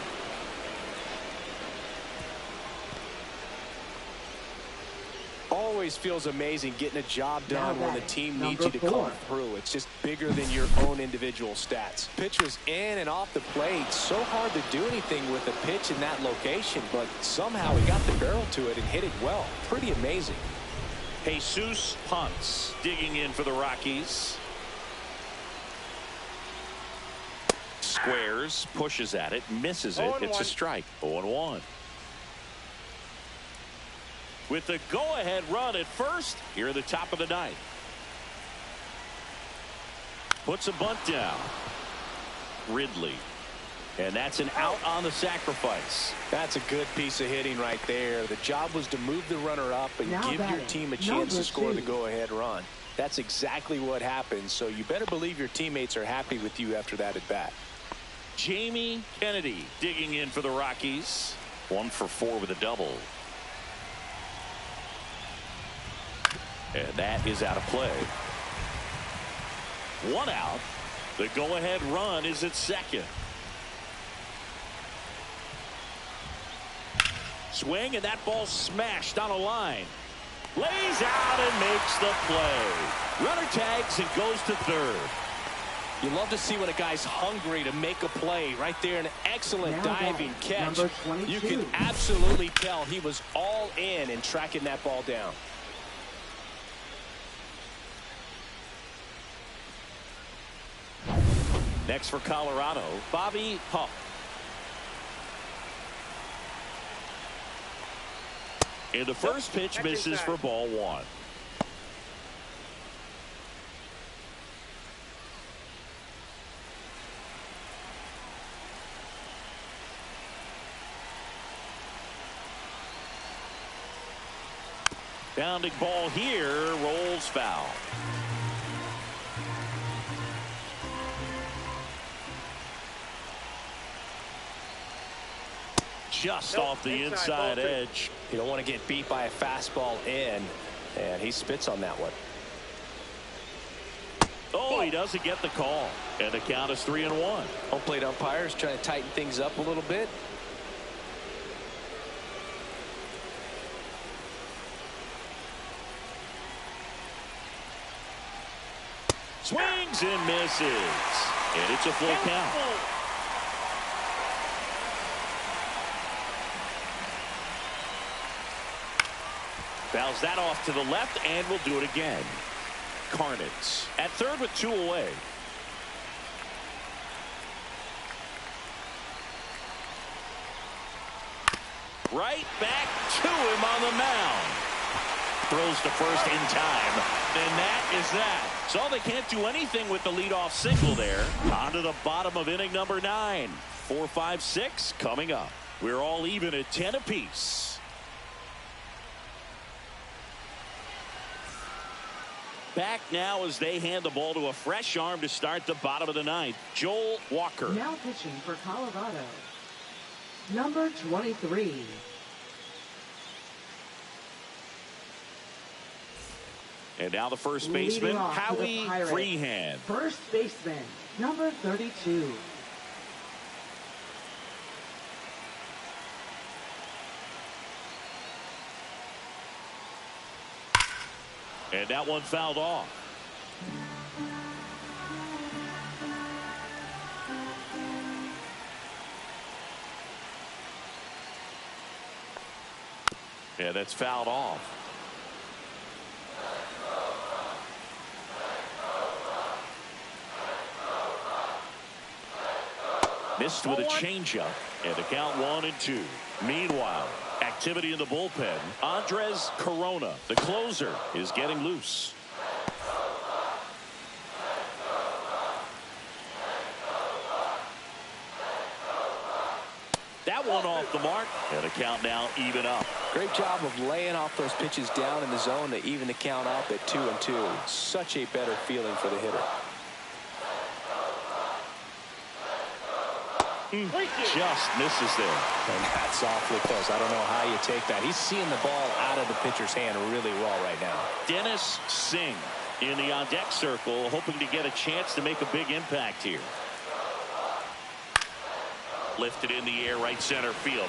Always feels amazing getting a job done when the team needs you to Number 4. come through. It's just bigger than your own individual stats. Pitch was in and off the plate. So hard to do anything with a pitch in that location, but somehow he got the barrel to it and hit it well. Pretty amazing. Jesus punts, digging in for the Rockies. Squares, pushes at it, misses it. It's a strike. 0-1. With the go-ahead run at first, here at the top of the ninth. Puts a bunt down. Ridley. And that's an out on the sacrifice. That's a good piece of hitting right there. The job was to move the runner up and give your team a chance to score the go-ahead run. That's exactly what happened, so you better believe your teammates are happy with you after that at bat. Jamie Kennedy digging in for the Rockies. 1 for 4 with a double. And that is out of play. 1 out. The go-ahead run is at second. Swing, and that ball smashed on a line. Lays out and makes the play. Runner tags and goes to third. You love to see when a guy's hungry to make a play. Right there, an excellent diving catch. You can absolutely tell he was all in tracking that ball down. Next for Colorado, Bobby Huff. And the first pitch misses for ball 1. Bounding ball here, rolls foul. Just off the inside edge. You don't want to get beat by a fastball in, and he spits on that one. Oh, he doesn't get the call, and the count is 3-1. Home plate umpires trying to tighten things up a little bit. Swings and misses, and it's a full count. Fouls that off to the left, and will do it again. Carnitz at third with 2 away. Right back to him on the mound. Throws to first in time, and that is that. So they can't do anything with the leadoff single there. On to the bottom of inning number 9. 4, 5, 6 coming up. We're all even at 10 apiece. Back now as they hand the ball to a fresh arm to start the bottom of the 9th. Joel Walker. Now pitching for Colorado, number 23. And now the first baseman, Howie Freehan. First baseman, number 32. And that one fouled off. Yeah, that's fouled off. Missed with a changeup, and the count 1-2. Meanwhile, activity in the bullpen. Andres Corona, the closer, is getting loose. That one off the mark, and the count now even up. Great job of laying off those pitches down in the zone to even the count up at 2-2. Such a better feeling for the hitter. Just misses there. And that's awfully close. I don't know how you take that. He's seeing the ball out of the pitcher's hand really well right now. Dennis Singh In the on-deck circle, hoping to get a chance to make a big impact here. Lifted in the air, right center field.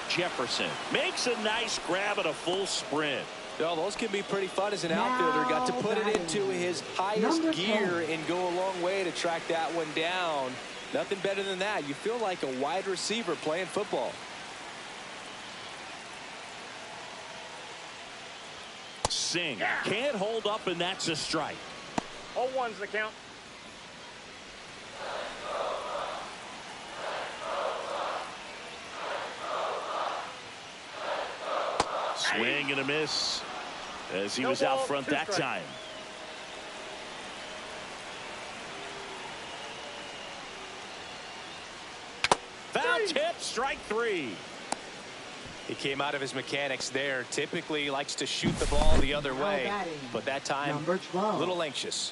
Jefferson makes a nice grab at a full sprint. Well, those can be pretty fun as an outfielder. Got to put it into his highest gear and go a long way to track that one down. Nothing better than that. You feel like a wide receiver playing football. Singh can't hold up, and that's a strike. 0-1's the count. Swing and a miss as he was out front that time. Foul tip, strike 3. He came out of his mechanics there. Typically likes to shoot the ball the other way, but that time a little anxious.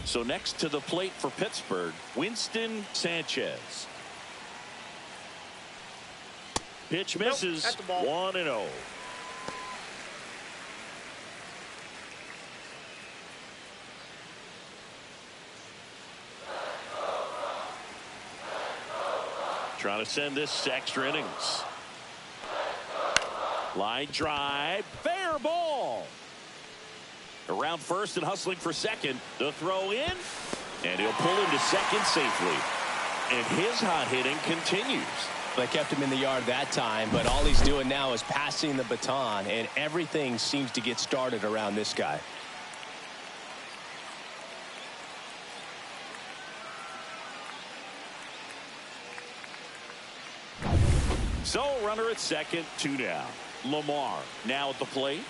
So next to the plate for Pittsburgh, Winston Sanchez. Pitch misses. 1-0. Trying to send this to extra innings. Line drive. Fair ball. Around first and hustling for second. The throw in. And he'll pull into second safely. And his hot hitting continues. They kept him in the yard that time, but all he's doing now is passing the baton, and everything seems to get started around this guy. So runner at second, 2 down. Lamar now at the plate.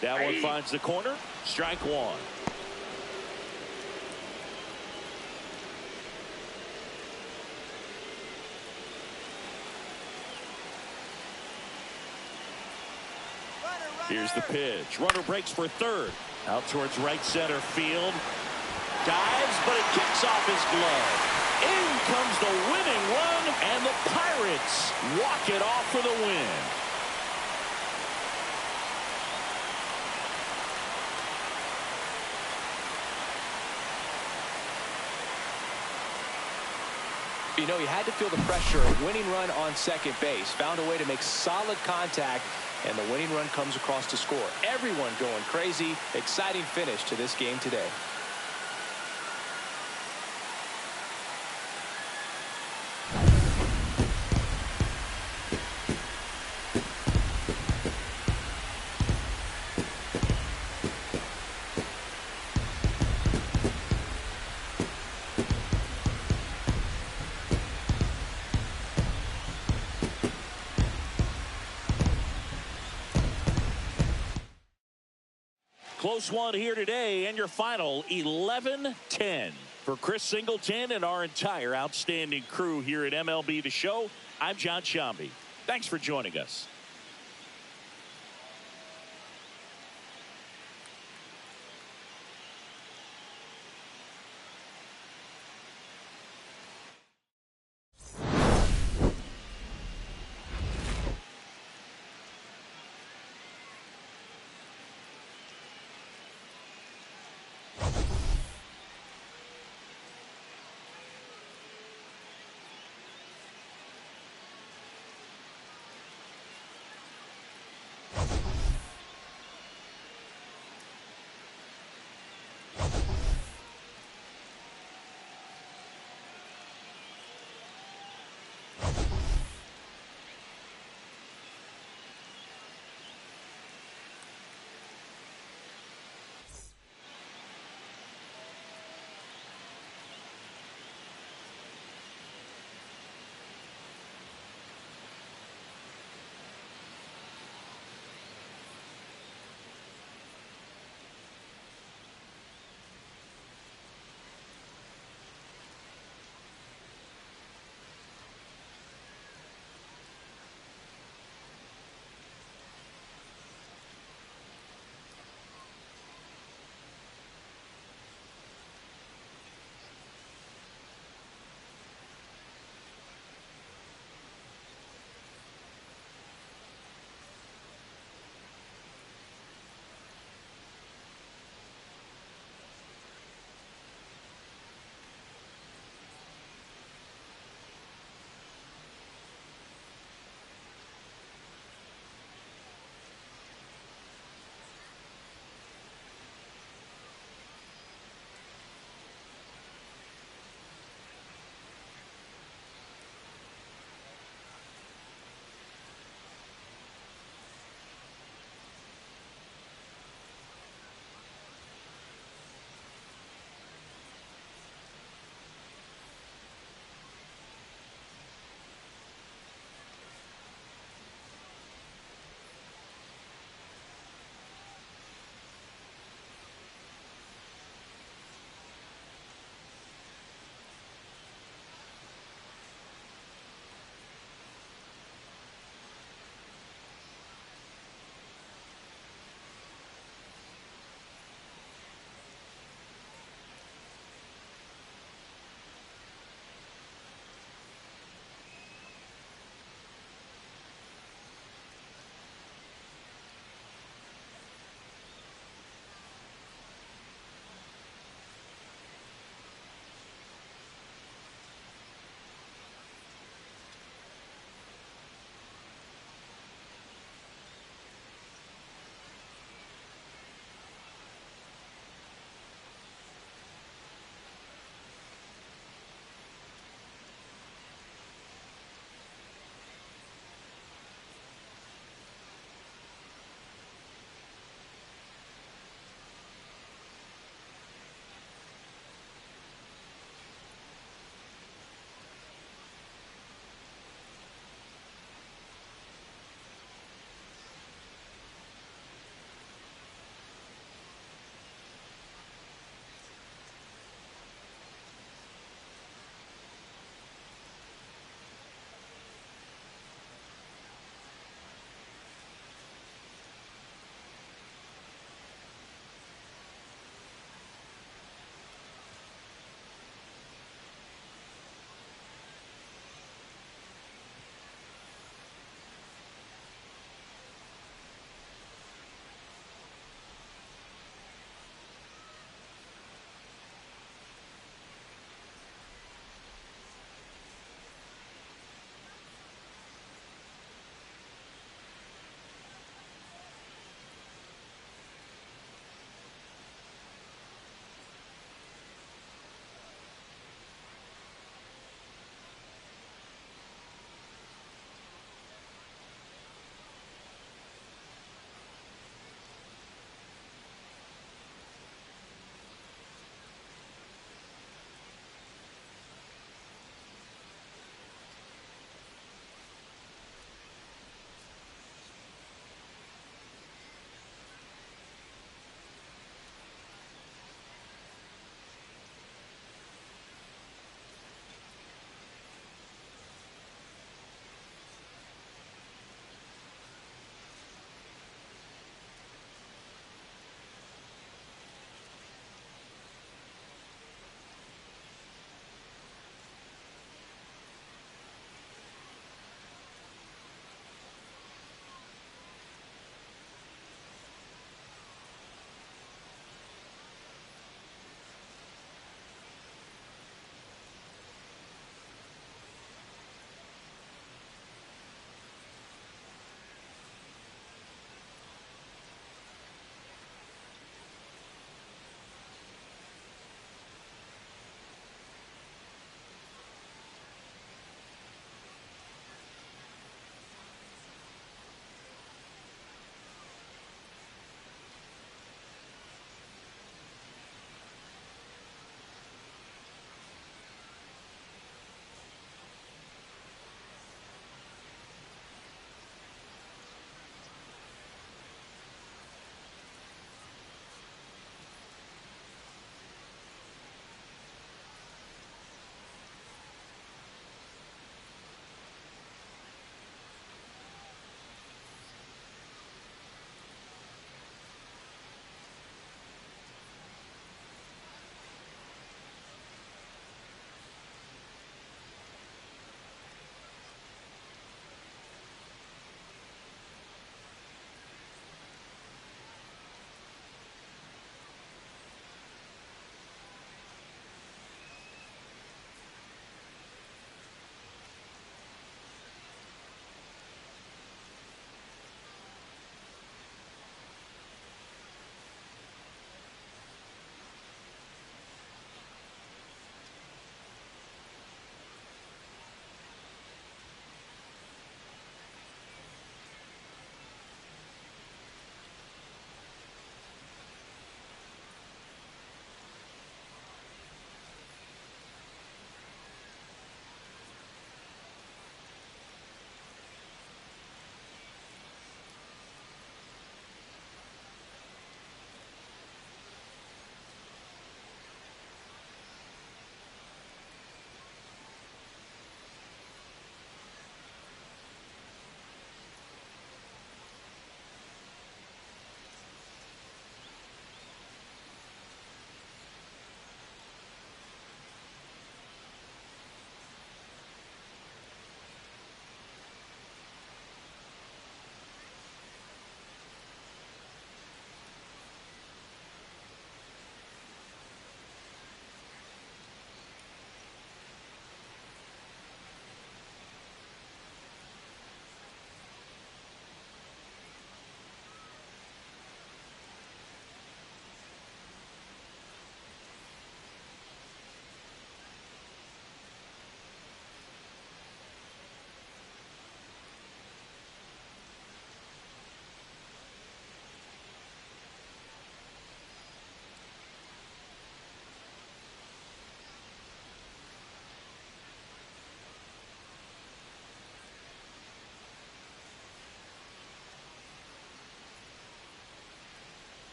That one finds the corner. Strike 1. Here's the pitch. Runner breaks for third. Out towards right center field. Dives, but it kicks off his glove. In comes the winning run, and the Pirates walk it off for the win. You know, he had to feel the pressure. A winning run on second base. Found a way to make solid contact, and the winning run comes across to score. Everyone going crazy. Exciting finish to this game today. Close one here today, and your final 11-10. For Chris Singleton and our entire outstanding crew here at MLB The Show, I'm John Shambi. Thanks for joining us.